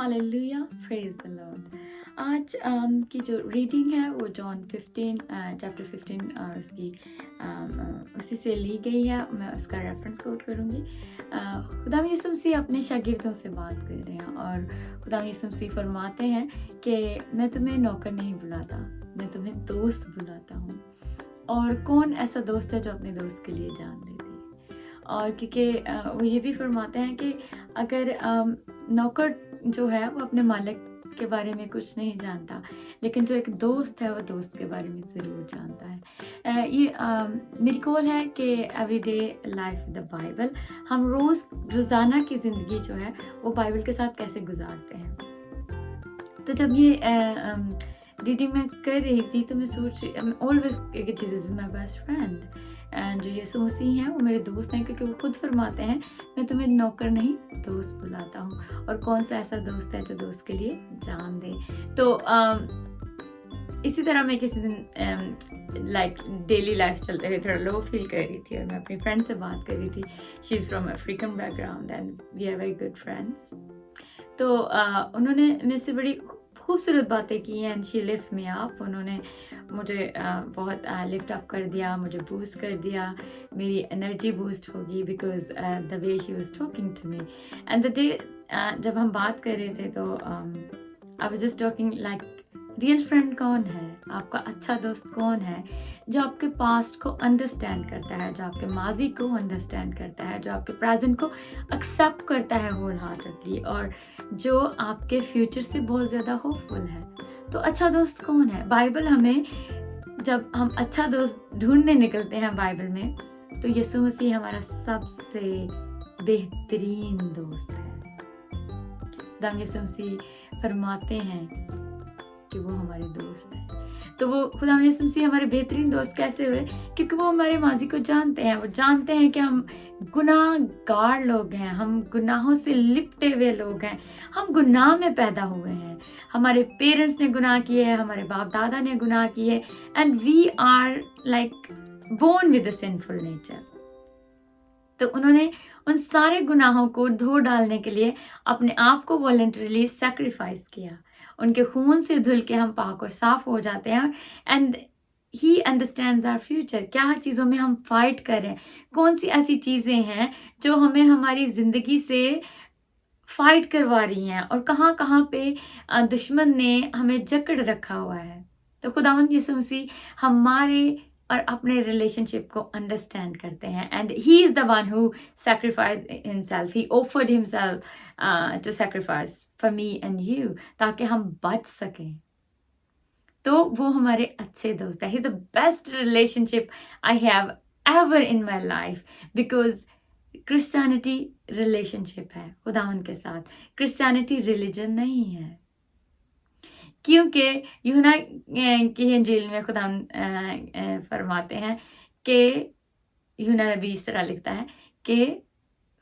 Hallelujah, praise the Lord. आज की जो रीडिंग है वो जॉन 15 चैप्टर 15 और उसकी उसी से ली गई है। मैं उसका रेफरेंस कोट करूँगी। खुदा यीशु मसीह अपने शागिर्दों से बात कर रहे हैं और खुदा यीशु मसीह फरमाते हैं कि मैं तुम्हें नौकर नहीं बुलाता, मैं तुम्हें दोस्त बुलाता हूँ। और कौन ऐसा दोस्त है जो अपने दोस्त के लिए जान देती है। और क्योंकि वो ये भी फरमाते हैं कि अगर नौकर जो है वो अपने मालिक के बारे में कुछ नहीं जानता, लेकिन जो एक दोस्त है वो दोस्त के बारे में ज़रूर जानता है। ये मेरी कॉल है कि एवरीडे लाइफ द बाइबल, हम रोज़ाना की ज़िंदगी जो है वो बाइबल के साथ कैसे गुजारते हैं। तो जब ये रीडिंग मैं कर रही थी तो मैं सोच रही always Jesus is my best friend, and जो यीशु मसीह हैं वो मेरे दोस्त हैं, क्योंकि वो खुद फरमाते हैं मैं तुम्हें नौकर नहीं दोस्त बुलाता हूँ। और कौन सा ऐसा दोस्त है जो दोस्त के लिए जान दे। तो इसी तरह मैं किसी दिन लाइक डेली लाइफ चलते हुए थोड़ा लो फील कर रही थी और मैं अपनी फ्रेंड से बात कर रही थी। She is from African background and we are very good friends. तो उन्होंने मेरे से बड़ी खूबसूरत बातें की and she lift me up. उन्होंने मुझे बहुत लिफ्ट अप कर दिया, मुझे बूस्ट कर दिया, मेरी एनर्जी बूस्ट होगी because the way she was talking to me. And the day जब हम बात कर रहे थे तो I was just talking like real friend कौन है, आपका अच्छा दोस्त कौन है, जो आपके पास्ट को अंडरस्टैंड करता है, जो आपके माजी को अंडरस्टैंड करता है, जो आपके प्रेजेंट को एक्सेप्ट करता है होल हार्टेडली, और जो आपके फ्यूचर से बहुत ज़्यादा होपफुल है। तो अच्छा दोस्त कौन है? बाइबल हमें, जब हम अच्छा दोस्त ढूंढने निकलते हैं बाइबल में, तो यीशु मसीह हमारा सबसे बेहतरीन दोस्त है। खुदा यीशु मसीह फरमाते हैं कि वो हमारे दोस्त हैं। तो वो खुदा यीशु मसीह हमारे बेहतरीन दोस्त कैसे हुए? क्योंकि वो हमारे माजी को जानते हैं। वो जानते हैं कि हम गुनाहगार लोग हैं, हम गुनाहों से लिपटे हुए लोग हैं, हम गुनाह में पैदा हुए हैं, हमारे पेरेंट्स ने गुनाह किए हैं, हमारे बाप दादा ने गुनाह किए, and we are like born with a sinful nature. तो उन्होंने उन सारे गुनाहों को धो डालने के लिए अपने आप को वॉलंटरीली सैक्रिफाइस किया। उनके खून से धुल के हम पाक और साफ हो जाते हैं। And he understands our future. क्या चीज़ों में हम फाइट करें, कौन सी ऐसी चीज़ें हैं जो हमें हमारी ज़िंदगी से फाइट करवा रही हैं, और कहाँ कहाँ पे दुश्मन ने हमें जकड़ रखा हुआ है। तो खुदावंद यीशु मसीह हमारे और अपने रिलेशनशिप को अंडरस्टैंड करते हैं, and he is the one who sacrifice himself, he offered himself to sacrifice for me and you, ताकि हम बच सकें। तो वो हमारे अच्छे दोस्त है। ही is the best relationship I have ever in my life, because Christianity relationship है खुदावंद के साथ। क्रिश्चियनिटी रिलीजन नहीं है, क्योंकि यूहन्ना की इंजील में खुदा फरमाते हैं कि यूहन्ना नबी इस तरह लिखता है कि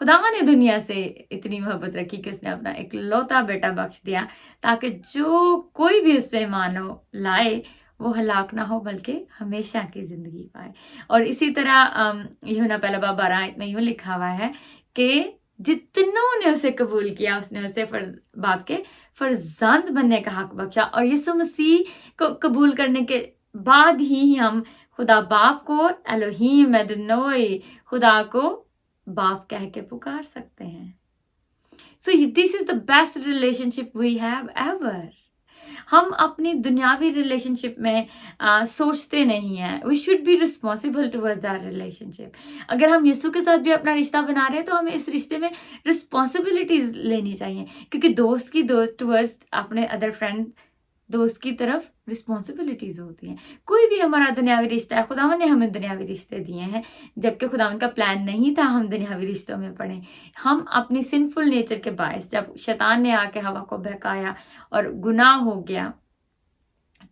खुदा ने दुनिया से इतनी मोहब्बत रखी कि उसने अपना इकलौता बेटा बख्श दिया, ताकि जो कोई भी उस पर ईमान लाए वो हलाक ना हो बल्कि हमेशा की ज़िंदगी पाए। और इसी तरह यूहन्ना पहला बाब 12 आयत में यूँ लिखा हुआ है कि जितनों ने उसे कबूल किया उसने उसे बाप के फर्जंद बनने का हक बख्शा। और यीशु मसीह को कबूल करने के बाद ही हम खुदा बाप को एलोहीम एडोनोई, खुदा को बाप कह के पुकार सकते हैं। So this is the best relationship we have ever. हम अपनी दुनियावी रिलेशनशिप में सोचते नहीं हैं। We should be responsible towards our relationship. अगर हम यीशु के साथ भी अपना रिश्ता बना रहे हैं तो हमें इस रिश्ते में रिस्पॉन्सिबिलिटीज लेनी चाहिए, क्योंकि दोस्त की टुवर्ड्स अपने अदर फ्रेंड दोस्त की तरफ रिस्पॉन्सिबिलिटीज होती हैं। कोई भी हमारा दुनियावी रिश्ता है, खुदावन ने हमें दुनियावी रिश्ते दिए हैं, जबकि खुदावन का प्लान नहीं था हम दुनियावी रिश्तों में पड़े। हम अपनी सिंफुल नेचर के बायस, जब शैतान ने आके हवा को बहकाया और गुनाह हो गया,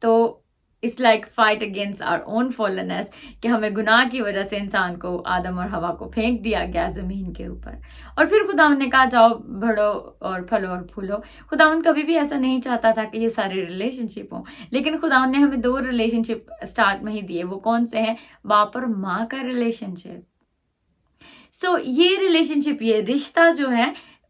तो it's like fight against our own fallenness, कि हमें गुनाह की वजह से इंसान को, आदम और हवा को फेंक दिया गया ज़मीन के ऊपर। और फिर खुदावन ने कहा जाओ बढ़ो और फलो और फूलो। खुदावन कभी भी ऐसा नहीं चाहता था कि ये सारे रिलेशनशिप हों, लेकिन खुदावन ने हमें 2 रिलेशनशिप स्टार्ट में ही दिए। वो कौन से हैं? बाप और माँ का रिलेशनशिप। सो ये रिलेशनशिप, ये रिश्ता जो है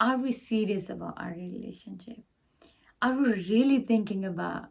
Are we serious about our relationship? Are we really thinking about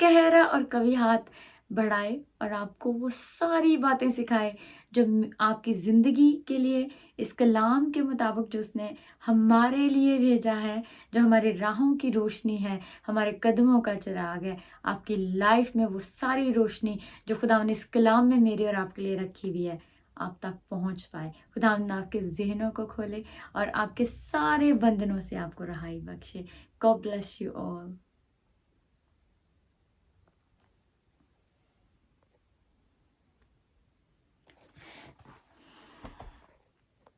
गहरा और कभी हाथ बढ़ाए और आपको वो सारी बातें सिखाए जो आपकी ज़िंदगी के लिए इस कलाम के मुताबिक जो उसने हमारे लिए भेजा है, जो हमारे राहों की रोशनी है, हमारे कदमों का चिराग है। आपकी लाइफ में वो सारी रोशनी जो खुदा ने इस कलाम में मेरे और आपके लिए रखी हुई है, आप तक पहुंच पाए। खुदा आपके ज़हनों को खोले और आपके सारे बंधनों से आपको रहाई बख्शे। God bless you all.